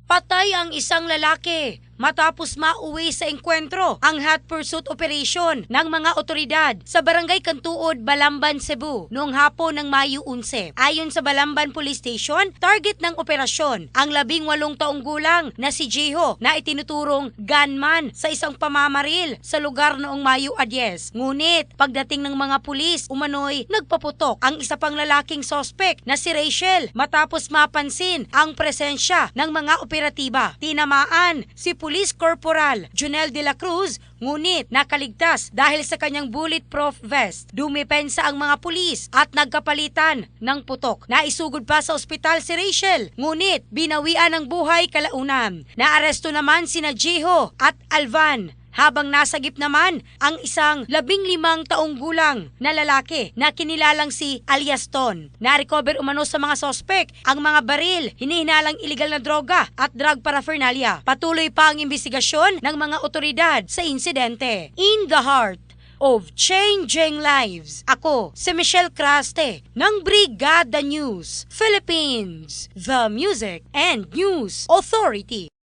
Patay ang isang lalaki matapos mauwi sa engkwentro ang hot pursuit operation ng mga otoridad sa Barangay Kantuod, Balamban, Cebu noong hapon ng Mayo 11. Ayon sa Balamban Police Station, target ng operasyon ang 18 taong gulang na si Jeho na itinuturong gunman sa isang pamamaril sa lugar noong Mayo 10. Ngunit pagdating ng mga pulis, umano'y nagpaputok ang isa pang lalaking sospek na si Rachel matapos mapansin ang presensya ng mga operatiba. Tinamaan si Police Corporal Junel de la Cruz, ngunit nakaligtas dahil sa kanyang bulletproof vest. Dumipensa ang mga pulis at nagkapalitan ng putok. Naisugod pa sa ospital si Rachel, ngunit binawian ng buhay kalaunan. Naaresto naman sina Jeho at Alvan, habang nasagip naman ang isang 15 taong gulang na lalaki na kinilalang si Aliaston. Na-recover umano sa mga sospek ang mga baril, hinihinalang iligal na droga at drug paraphernalia. Patuloy pa ang investigasyon ng mga otoridad sa insidente. In the heart of changing lives, ako si Michelle Craste ng Brigada News Philippines, the Music and News Authority.